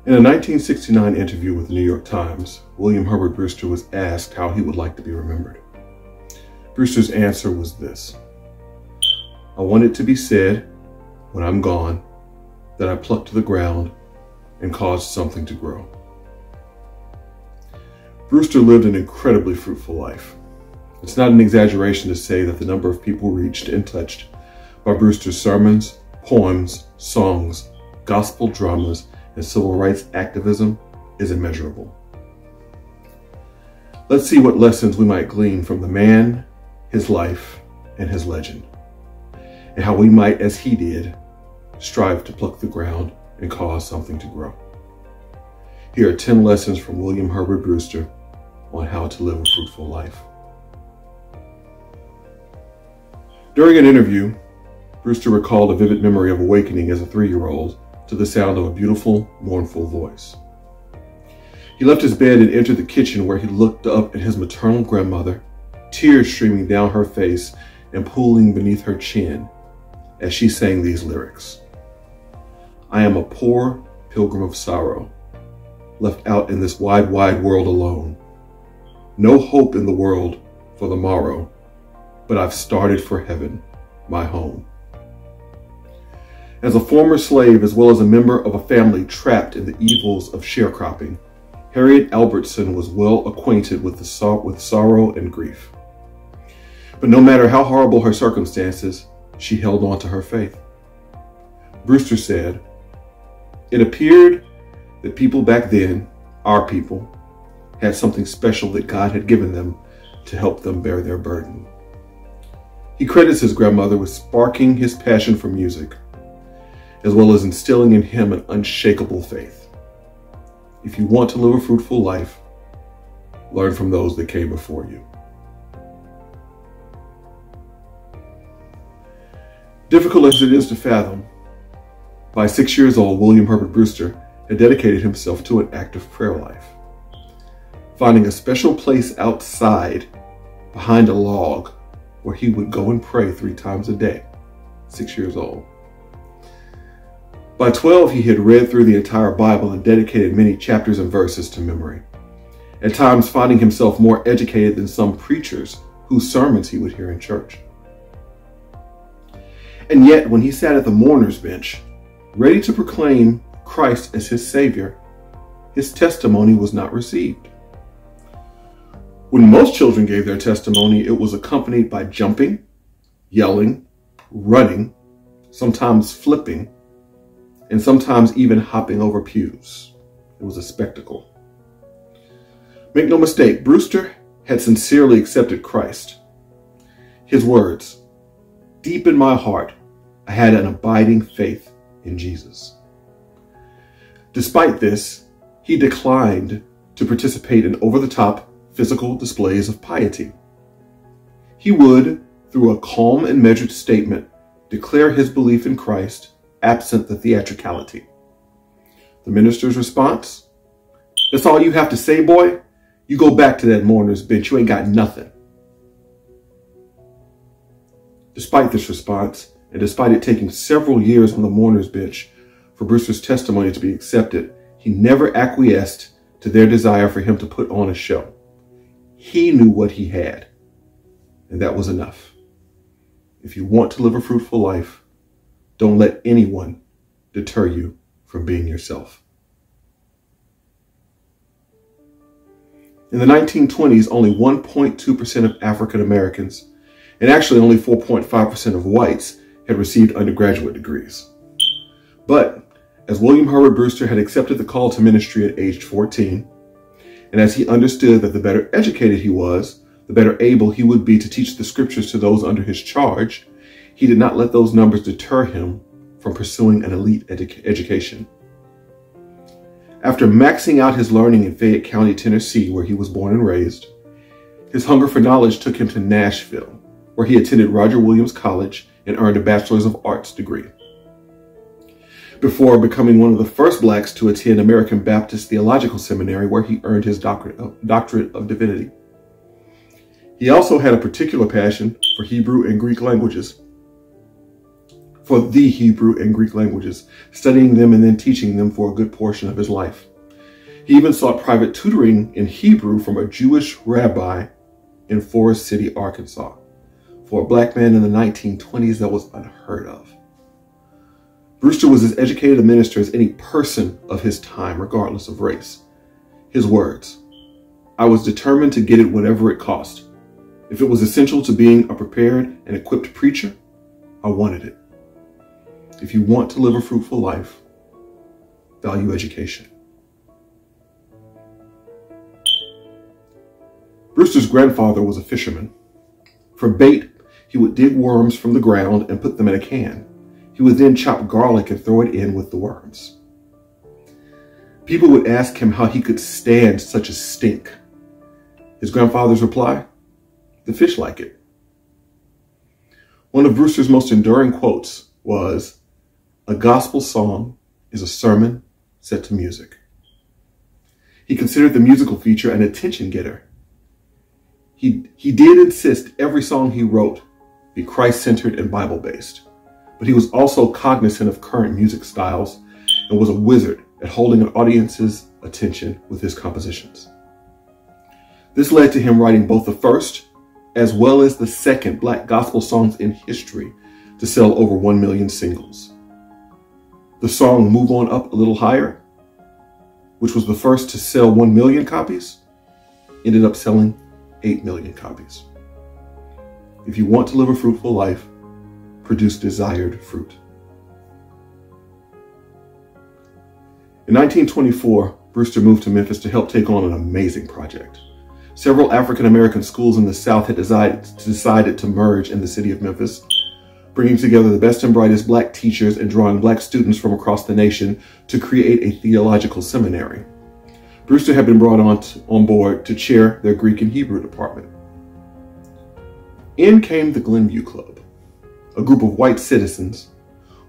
In a 1969 interview with the New York Times, William Herbert Brewster was asked how he would like to be remembered. Brewster's answer was this: "I want it to be said, when I'm gone, that I plucked to the ground and caused something to grow." Brewster lived an incredibly fruitful life. It's not an exaggeration to say that the number of people reached and touched by Brewster's sermons, poems, songs, gospel dramas, and civil rights activism is immeasurable. Let's see what lessons we might glean from the man, his life, and his legend, and how we might, as he did, strive to pluck the ground and cause something to grow. Here are 10 lessons from William Herbert Brewster on how to live a fruitful life. During an interview, Brewster recalled a vivid memory of awakening as a 3-year-old to the sound of a beautiful, mournful voice. He left his bed and entered the kitchen, where he looked up at his maternal grandmother, tears streaming down her face and pooling beneath her chin as she sang these lyrics: "I am a poor pilgrim of sorrow, left out in this wide, wide world alone. No hope in the world for the morrow, but I've started for heaven, my home." As a former slave, as well as a member of a family trapped in the evils of sharecropping, Harriet Albertson was well acquainted with sorrow and grief. But no matter how horrible her circumstances, she held on to her faith. Brewster said, "It appeared that people back then, our people, had something special that God had given them to help them bear their burden." He credits his grandmother with sparking his passion for music, as well as instilling in him an unshakable faith. If you want to live a fruitful life, learn from those that came before you. Difficult as it is to fathom, by 6 years old, William Herbert Brewster had dedicated himself to an active prayer life, finding a special place outside behind a log where he would go and pray 3 times a day, 6 years old. By 12, he had read through the entire Bible and dedicated many chapters and verses to memory, at times finding himself more educated than some preachers whose sermons he would hear in church. And yet, when he sat at the mourner's bench, ready to proclaim Christ as his Savior, his testimony was not received. When most children gave their testimony, it was accompanied by jumping, yelling, running, sometimes flipping, and sometimes even hopping over pews. It was a spectacle. Make no mistake, Brewster had sincerely accepted Christ. His words, "Deep in my heart, I had an abiding faith in Jesus." Despite this, he declined to participate in over-the-top physical displays of piety. He would, through a calm and measured statement, declare his belief in Christ, absent the theatricality. The minister's response: "That's all you have to say, boy? You go back to that mourner's bench. You ain't got nothing." Despite this response, and despite it taking several years on the mourner's bench for Brewster's testimony to be accepted, he never acquiesced to their desire for him to put on a show. He knew what he had, and that was enough. If you want to live a fruitful life, don't let anyone deter you from being yourself. In the 1920s, only 1.2% of African Americans, and actually only 4.5% of whites, had received undergraduate degrees. But as William Herbert Brewster had accepted the call to ministry at age 14, and as he understood that the better educated he was, the better able he would be to teach the scriptures to those under his charge, he did not let those numbers deter him from pursuing an elite education. After maxing out his learning in Fayette County, Tennessee, where he was born and raised, his hunger for knowledge took him to Nashville, where he attended Roger Williams College and earned a Bachelor's of Arts degree, before becoming one of the first Blacks to attend American Baptist Theological Seminary, where he earned his doctorate of divinity. He also had a particular passion for Hebrew and Greek languages. for the Hebrew and Greek languages, studying them and then teaching them for a good portion of his life. He even sought private tutoring in Hebrew from a Jewish rabbi in Forest City, Arkansas. For a black man in the 1920s, that was unheard of. Brewster was as educated a minister as any person of his time, regardless of race. His words, "I was determined to get it whatever it cost. If it was essential to being a prepared and equipped preacher, I wanted it. If you want to live a fruitful life, value education." Brewster's grandfather was a fisherman. For bait, he would dig worms from the ground and put them in a can. He would then chop garlic and throw it in with the worms. People would ask him how he could stand such a stink. His grandfather's reply, "The fish like it." One of Brewster's most enduring quotes was, "A gospel song is a sermon set to music." He considered the musical feature an attention getter. He did insist every song he wrote be Christ-centered and Bible-based, but he was also cognizant of current music styles and was a wizard at holding an audience's attention with his compositions. This led to him writing both the first as well as the second Black gospel songs in history to sell over 1 million singles. The song "Move On Up a Little Higher," which was the first to sell 1 million copies, ended up selling 8 million copies. If you want to live a fruitful life, produce desired fruit. In 1924, Brewster moved to Memphis to help take on an amazing project. Several African-American schools in the South had decided to merge in the city of Memphis, bringing together the best and brightest Black teachers and drawing Black students from across the nation to create a theological seminary. Brewster had been brought on board to chair their Greek and Hebrew department. In came the Glenview Club, a group of white citizens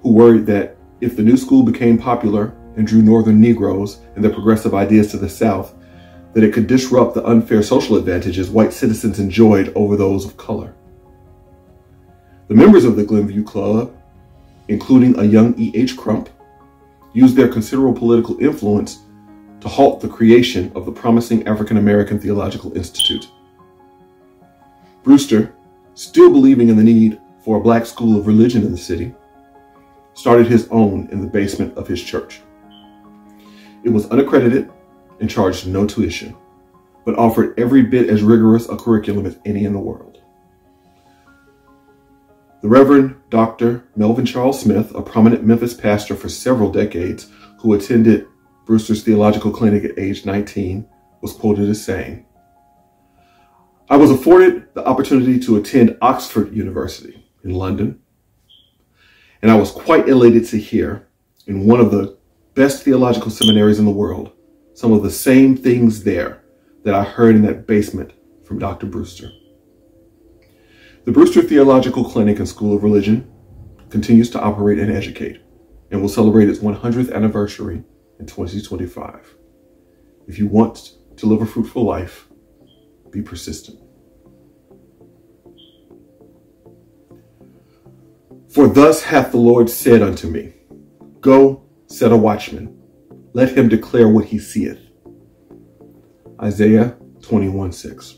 who worried that if the new school became popular and drew Northern Negroes and their progressive ideas to the South, that it could disrupt the unfair social advantages white citizens enjoyed over those of color. The members of the Glenview Club, including a young E.H. Crump, used their considerable political influence to halt the creation of the promising African-American Theological Institute. Brewster, still believing in the need for a Black school of religion in the city, started his own in the basement of his church. It was unaccredited and charged no tuition, but offered every bit as rigorous a curriculum as any in the world. The Reverend Dr. Melvin Charles Smith, a prominent Memphis pastor for several decades who attended Brewster's theological clinic at age 19, was quoted as saying, "I was afforded the opportunity to attend Oxford University in London, and I was quite elated to hear, in one of the best theological seminaries in the world, some of the same things there that I heard in that basement from Dr. Brewster." The Brewster Theological Clinic and School of Religion continues to operate and educate, and will celebrate its 100th anniversary in 2025. If you want to live a fruitful life, be persistent. "For thus hath the Lord said unto me, Go, set a watchman, let him declare what he seeth." Isaiah 21:6.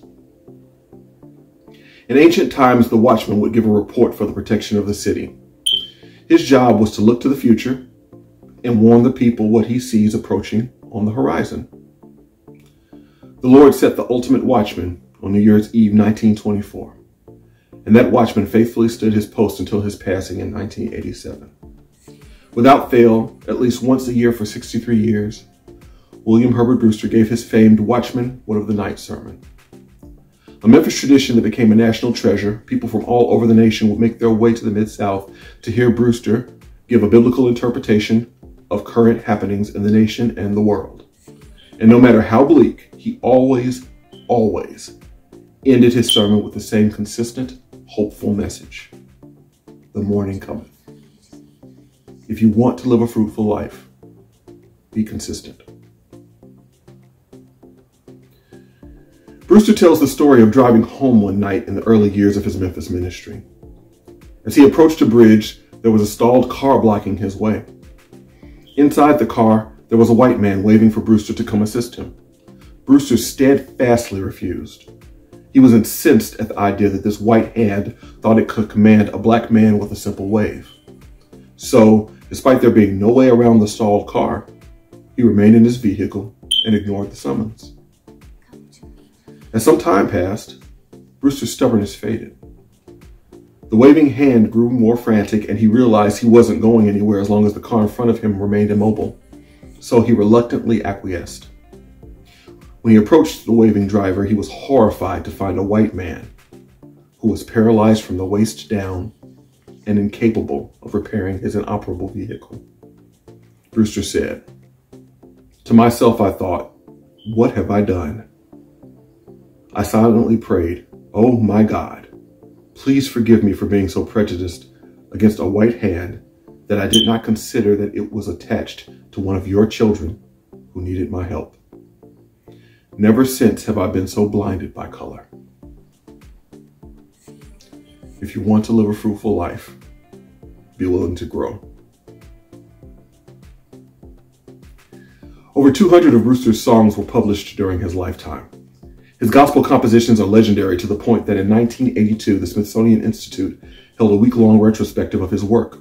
In ancient times, the watchman would give a report for the protection of the city. His job was to look to the future and warn the people what he sees approaching on the horizon. The Lord set the ultimate watchman on New Year's Eve 1924, and that watchman faithfully stood his post until his passing in 1987. Without fail, at least once a year for 63 years, William Herbert Brewster gave his famed Watchman Word of the Night sermon. A Memphis tradition that became a national treasure, people from all over the nation would make their way to the Mid-South to hear Brewster give a biblical interpretation of current happenings in the nation and the world. And no matter how bleak, he always ended his sermon with the same consistent, hopeful message. The morning cometh. If you want to live a fruitful life, be consistent. Brewster tells the story of driving home one night in the early years of his Memphis ministry. As he approached a bridge There was a stalled car blocking his way. Inside the car, there was a white man waving for Brewster to come assist him. Brewster steadfastly refused. He was incensed at the idea that this white hand thought it could command a black man with a simple wave. So, despite there being no way around the stalled car, he remained in his vehicle and ignored the summons. As some time passed, Brewster's stubbornness faded. The waving hand grew more frantic, and he realized he wasn't going anywhere as long as the car in front of him remained immobile. So he reluctantly acquiesced. When he approached the waving driver, he was horrified to find a white man who was paralyzed from the waist down and incapable of repairing his inoperable vehicle. Brewster said, "To myself I thought, what have I done? I silently prayed, oh my God, please forgive me for being so prejudiced against a white hand that I did not consider that it was attached to one of your children who needed my help. Never since have I been so blinded by color." If you want to live a fruitful life, be willing to grow. Over 200 of Brewster's songs were published during his lifetime. His gospel compositions are legendary to the point that in 1982, the Smithsonian Institute held a week-long retrospective of his work.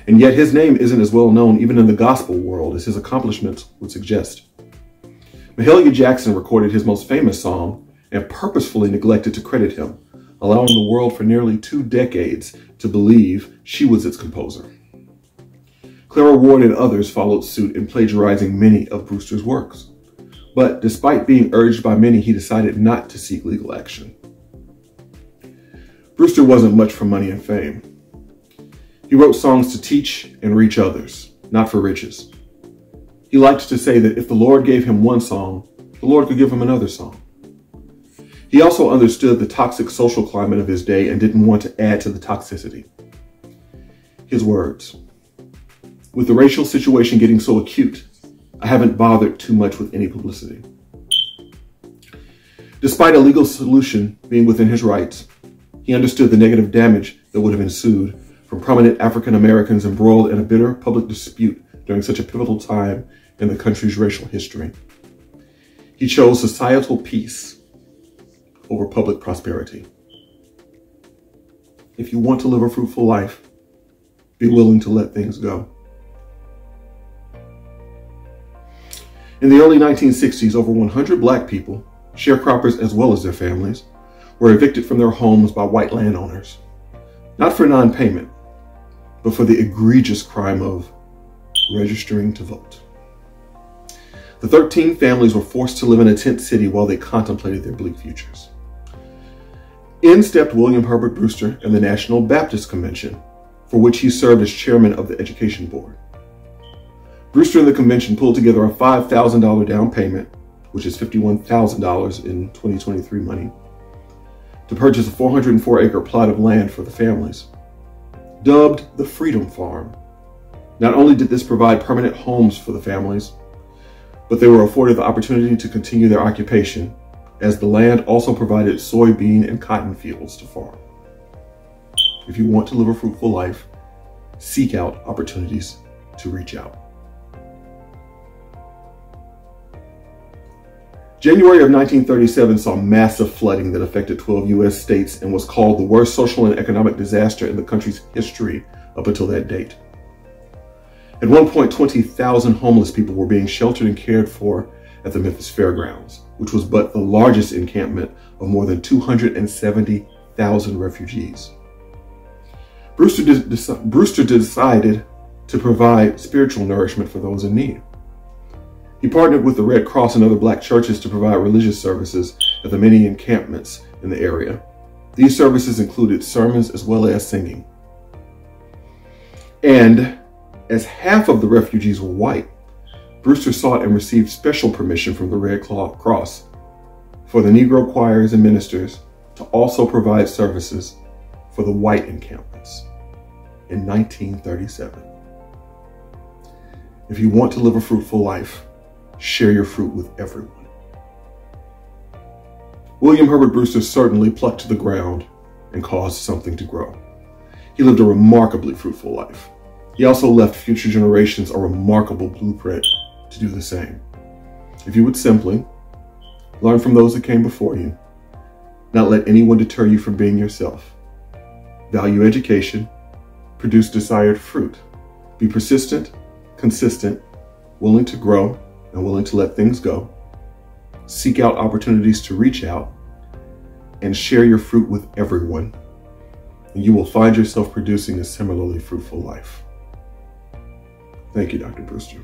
And yet his name isn't as well known even in the gospel world as his accomplishments would suggest. Mahalia Jackson recorded his most famous song and purposefully neglected to credit him, allowing the world for nearly 2 decades to believe she was its composer. Clara Ward and others followed suit in plagiarizing many of Brewster's works. But despite being urged by many, he decided not to seek legal action. Brewster wasn't much for money and fame. He wrote songs to teach and reach others, not for riches. He liked to say that if the Lord gave him one song, the Lord could give him another song. He also understood the toxic social climate of his day and didn't want to add to the toxicity. His words, "With the racial situation getting so acute, I haven't bothered too much with any publicity." Despite a legal solution being within his rights, he understood the negative damage that would have ensued from prominent African Americans embroiled in a bitter public dispute during such a pivotal time in the country's racial history. He chose societal peace over public prosperity. If you want to live a fruitful life, be willing to let things go. In the early 1960s, over 100 Black people, sharecroppers as well as their families, were evicted from their homes by white landowners, not for non-payment, but for the egregious crime of registering to vote. The 13 families were forced to live in a tent city while they contemplated their bleak futures. In stepped William Herbert Brewster and the National Baptist Convention, for which he served as chairman of the Education Board. Brewster and the convention pulled together a $5,000 down payment, which is $51,000 in 2023 money, to purchase a 404-acre plot of land for the families. Dubbed the Freedom Farm, not only did this provide permanent homes for the families, but they were afforded the opportunity to continue their occupation, as the land also provided soybean and cotton fields to farm. If you want to live a fruitful life, seek out opportunities to reach out. January of 1937 saw massive flooding that affected 12 U.S. states and was called the worst social and economic disaster in the country's history up until that date. At one point, 20,000 homeless people were being sheltered and cared for at the Memphis Fairgrounds, which was but the largest encampment of more than 270,000 refugees. Brewster decided to provide spiritual nourishment for those in need. He partnered with the Red Cross and other Black churches to provide religious services at the many encampments in the area. These services included sermons as well as singing. And as half of the refugees were white, Brewster sought and received special permission from the Red Cross for the Negro choirs and ministers to also provide services for the white encampments in 1937. If you want to live a fruitful life, share your fruit with everyone. William Herbert Brewster certainly plucked to the ground and caused something to grow. He lived a remarkably fruitful life. He also left future generations a remarkable blueprint to do the same. If you would simply learn from those that came before you, not let anyone deter you from being yourself, value education, produce desired fruit, be persistent, consistent, willing to grow, and willing to let things go, seek out opportunities to reach out, and share your fruit with everyone, and you will find yourself producing a similarly fruitful life. Thank you, Dr. Brewster.